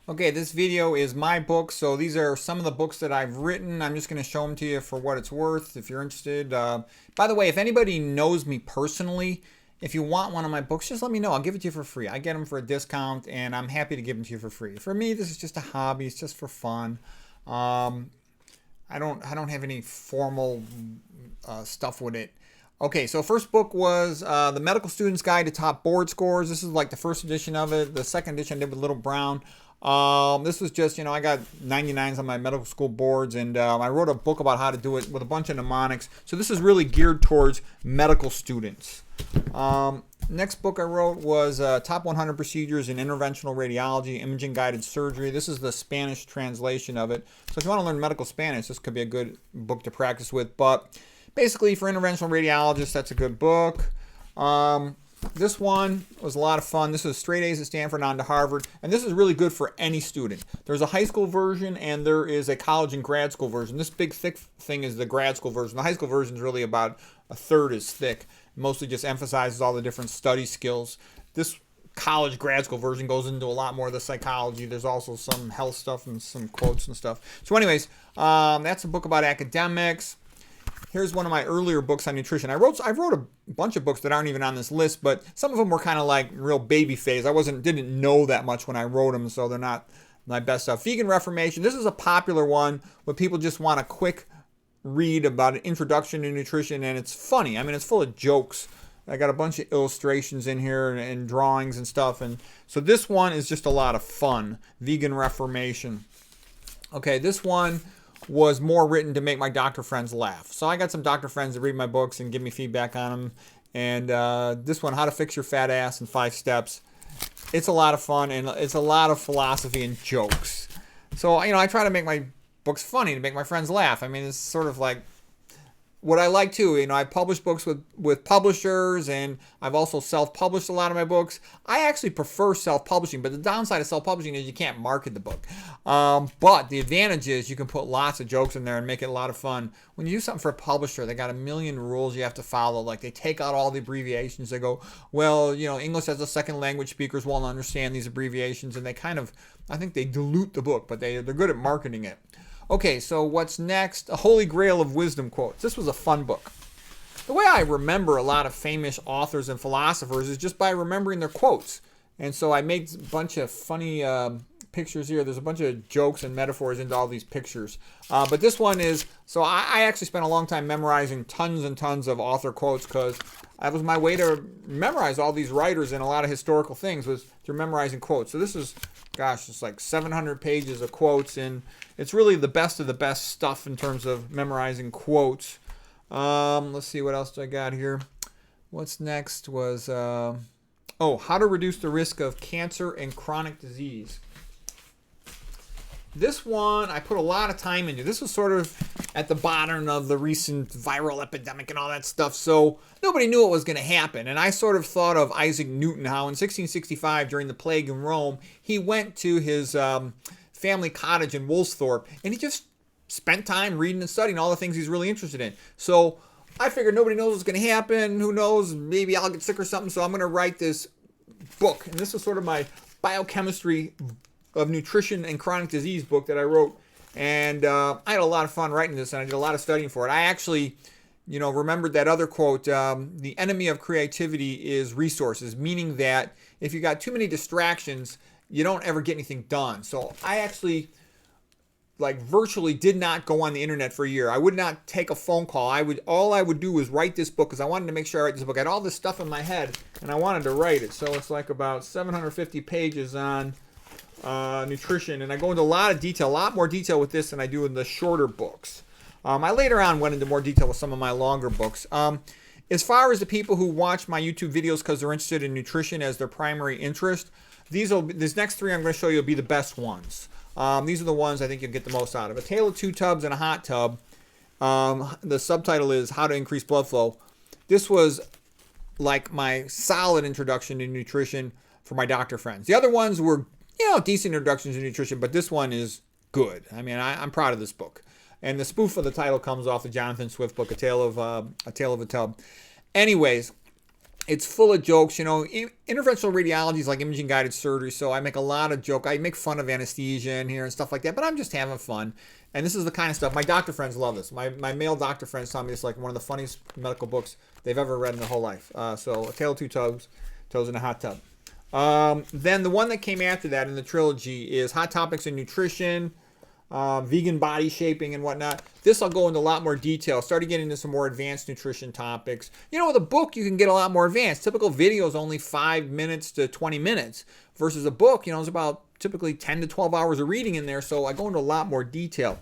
Okay, this video is my book, so these are some of the books that I've written. I'm just going to show them to you for what it's worth if you're interested. By the way, if anybody knows me personally, if you want one of my books, just let me know. I'll give it to you for free. I get them for a discount, and I'm happy to give them to you for free. For me, this is just a hobby. It's just for fun. I don't have any formal stuff with it. Okay, so first book was The Medical Student's Guide to Top Board Scores. This is like the first edition of it. The second edition I did with Little Brown. This was just, I got 99s on my medical school boards, and I wrote a book about how to do it with a bunch of mnemonics. So this is really geared towards medical students. Next book I wrote was Top 100 Procedures in Interventional Radiology, Imaging Guided Surgery. This is the Spanish translation of it. So if you want to learn medical Spanish, this could be a good book to practice with. But basically, for interventional radiologists, that's a good book. This one was a lot of fun. This is Straight A's at Stanford on to Harvard. And this is really good for any student. There's a high school version and there is a college and grad school version. This big thick thing is the grad school version. The high school version is really about a third as thick. Mostly just emphasizes all the different study skills. This college grad school version goes into a lot more of the psychology. There's also some health stuff and some quotes and stuff. So anyways, that's a book about academics. Here's one of my earlier books on nutrition. I wrote a bunch of books that aren't even on this list, but some of them were kind of like real baby phase. Didn't know that much when I wrote them, so they're not my best stuff. Vegan Reformation. This is a popular one where people just want a quick read about an introduction to nutrition, and it's funny. I mean, it's full of jokes. I got a bunch of illustrations in here and drawings and stuff, and so this one is just a lot of fun. Vegan Reformation. Okay, this one was more written to make my doctor friends laugh. So I got some doctor friends that read my books and give me feedback on them. And this one, How to Fix Your Fat Ass in 5 Steps. It's a lot of fun, and it's a lot of philosophy and jokes. So, I try to make my books funny to make my friends laugh. I mean, it's sort of like what I like too. I publish books with publishers, and I've also self-published a lot of my books. I actually prefer self-publishing, but the downside of self-publishing is you can't market the book. But the advantage is you can put lots of jokes in there and make it a lot of fun. When you do something for a publisher, they got a million rules you have to follow. Like they take out all the abbreviations. They go, well, English as a second language speakers won't understand these abbreviations, and they I think they dilute the book, but they're good at marketing it. Okay, so what's next? A Holy Grail of Wisdom Quotes. This was a fun book. The way I remember a lot of famous authors and philosophers is just by remembering their quotes. And so I made a bunch of funny pictures here. There's a bunch of jokes and metaphors into all these pictures. But this one is, so I actually spent a long time memorizing tons and tons of author quotes because that was my way to memorize all these writers and a lot of historical things was through memorizing quotes. So this is, it's like 700 pages of quotes, and it's really the best of the best stuff in terms of memorizing quotes. Let's see, what else do I got here? What's next was, How to Reduce the Risk of Cancer and Chronic Disease. This one I put a lot of time into. This was sort of at the bottom of the recent viral epidemic and all that stuff, so nobody knew what was going to happen. And I sort of thought of Isaac Newton, how in 1665 during the plague in Rome, he went to his family cottage in Woolsthorpe, and he just spent time reading and studying all the things he's really interested in. So I figured nobody knows what's going to happen. Who knows? Maybe I'll get sick or something, so I'm going to write this book. And this is sort of my biochemistry of nutrition and chronic disease book that I wrote, and I had a lot of fun writing this, and I did a lot of studying for it. I actually, remembered that other quote, the enemy of creativity is resources, meaning that if you got too many distractions, you don't ever get anything done. So I actually virtually did not go on the internet for a year. I would not take a phone call. All I would do was write this book because I wanted to make sure I write this book. I had all this stuff in my head, and I wanted to write it. So it's like about 750 pages on nutrition, and I go into a lot of detail, a lot more detail with this than I do in the shorter books. I later on went into more detail with some of my longer books. As far as the people who watch my YouTube videos because they're interested in nutrition as their primary interest, these next 3 I'm going to show you will be the best ones. These are the ones I think you'll get the most out of. A Tale of Two Tubs and a Hot Tub. The subtitle is How to Increase Blood Flow. This was like my solid introduction to nutrition for my doctor friends. The other ones were decent introductions to nutrition, but this one is good. I mean, I'm proud of this book. And the spoof of the title comes off the Jonathan Swift book, A Tale of a Tub. Anyways, It's full of jokes. Interventional radiology is like imaging guided surgery, so I make a lot of joke. I make fun of anesthesia in here and stuff like that, but I'm just having fun. And this is the kind of stuff my doctor friends love this. My male doctor friends tell me it's like one of the funniest medical books they've ever read in their whole life. So A Tale of Two Toes, Toes in a Hot Tub. Then the one that came after that in the trilogy is Hot Topics in Nutrition, vegan body shaping and whatnot. This I'll go into a lot more detail. Started getting into some more advanced nutrition topics. With a book you can get a lot more advanced. Typical video is only 5 minutes to 20 minutes versus a book, it's about typically 10 to 12 hours of reading in there. So I go into a lot more detail.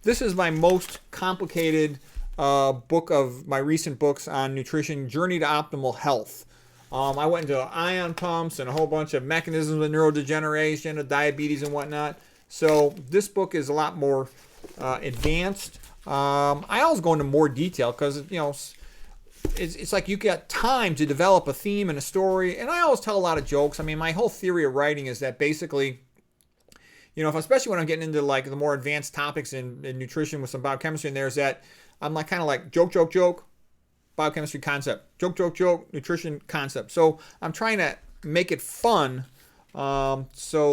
This is my most complicated book of my recent books on nutrition, Journey to Optimal Health. I went into ion pumps and a whole bunch of mechanisms of neurodegeneration, of diabetes and whatnot. So this book is a lot more advanced. I always go into more detail because, it's like you got time to develop a theme and a story. And I always tell a lot of jokes. I mean, my whole theory of writing is that basically, especially when I'm getting into like the more advanced topics in nutrition with some biochemistry in there, is that I'm like kind of like joke, joke, joke, biochemistry concept, joke, joke, joke, nutrition concept. So I'm trying to make it fun so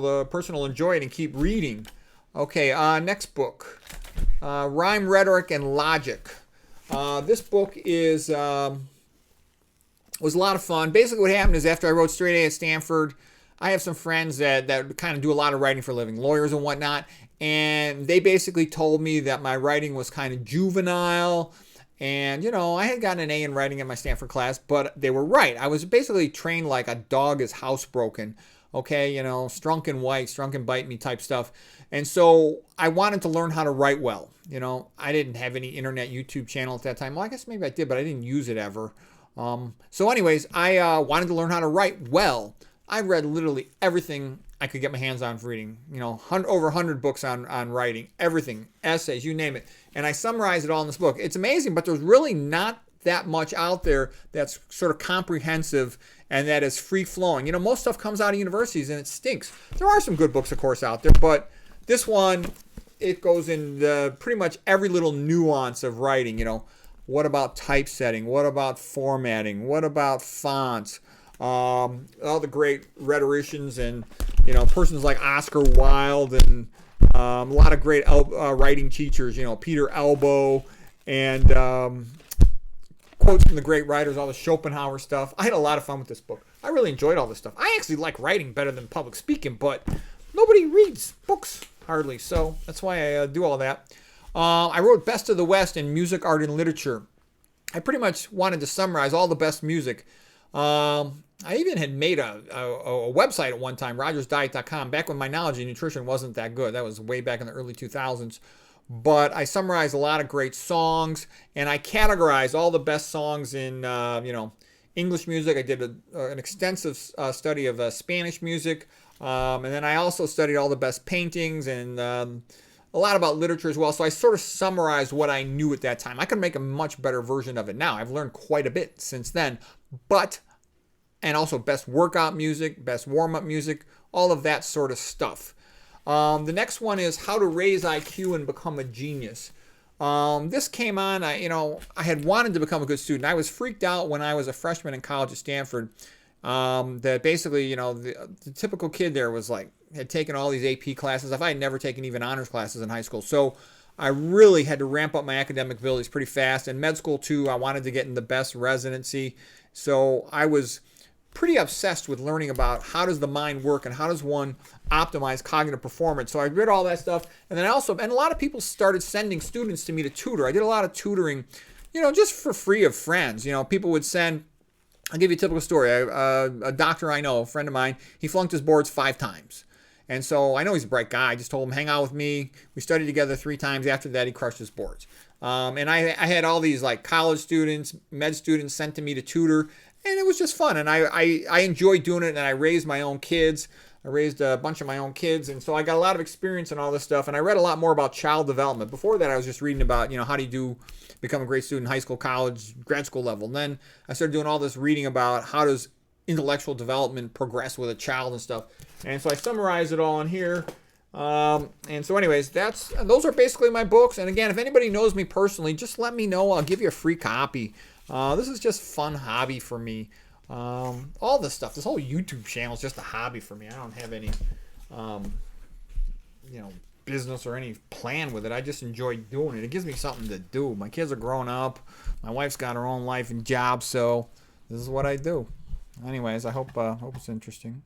the person will enjoy it and keep reading. Okay, next book, Rhyme, Rhetoric, and Logic. This book was a lot of fun. Basically what happened is after I wrote Straight A at Stanford, I have some friends that kind of do a lot of writing for a living, lawyers and whatnot, and they basically told me that my writing was kind of juvenile. And, I had gotten an A in writing in my Stanford class, but they were right. I was basically trained like a dog is housebroken. Okay, strunk and white, strunk and bite me type stuff. And so I wanted to learn how to write well. I didn't have any internet YouTube channel at that time. Well, I guess maybe I did, but I didn't use it ever. So anyways, I wanted to learn how to write well. I read literally everything I could get my hands on for reading. Over 100 books on writing, everything, essays, you name it. And I summarized it all in this book. It's amazing, but there's really not that much out there that's sort of comprehensive and that is free-flowing. Most stuff comes out of universities and it stinks. There are some good books, of course, out there, but this one, it goes in pretty much every little nuance of writing. What about typesetting? What about formatting? What about fonts? All the great rhetoricians and, persons like Oscar Wilde and a lot of great writing teachers, Peter Elbow and quotes from the great writers, all the Schopenhauer stuff. I had a lot of fun with this book. I really enjoyed all this stuff. I actually like writing better than public speaking, but nobody reads books hardly, so that's why I do all that. I wrote Best of the West in Music, Art, and Literature. I pretty much wanted to summarize all the best music. I even had made a website at one time, rogersdiet.com, back when my knowledge of nutrition wasn't that good. That was way back in the early 2000s. But I summarized a lot of great songs, and I categorized all the best songs in, English music. I did an extensive study of Spanish music, and then I also studied all the best paintings and a lot about literature as well. So I sort of summarized what I knew at that time. I can make a much better version of it now. I've learned quite a bit since then, and also best workout music, best warm-up music, all of that sort of stuff. The next one is How to Raise IQ and Become a Genius. This came on, I had wanted to become a good student. I was freaked out when I was a freshman in college at Stanford that basically, the typical kid there was like, had taken all these AP classes. I had never taken even honors classes in high school. So I really had to ramp up my academic abilities pretty fast. And med school too, I wanted to get in the best residency. So I was pretty obsessed with learning about how does the mind work and how does one optimize cognitive performance. So I read all that stuff. And then and a lot of people started sending students to me to tutor. I did a lot of tutoring, just for free of friends. People would send, I'll give you a typical story. A doctor I know, a friend of mine, he flunked his boards 5 times. And so I know he's a bright guy. I just told him, hang out with me. We studied together 3 times. After that, he crushed his boards. And I had all these like college students, med students sent to me to tutor. And it was just fun, and I enjoyed doing it, and I raised my own kids. I raised a bunch of my own kids, and so I got a lot of experience in all this stuff, and I read a lot more about child development. Before that, I was just reading about, how do you become a great student, high school, college, grad school level. And then I started doing all this reading about how does intellectual development progress with a child and stuff. And so I summarized it all in here. And so anyways, those are basically my books. And again, if anybody knows me personally, just let me know. I'll give you a free copy. This is just fun hobby for me. All this stuff. This whole YouTube channel is just a hobby for me. I don't have any, you know, business or any plan with it. I just enjoy doing it. It gives me something to do. My kids are growing up. My wife's got her own life and job, so this is what I do. Anyways, I hope it's interesting.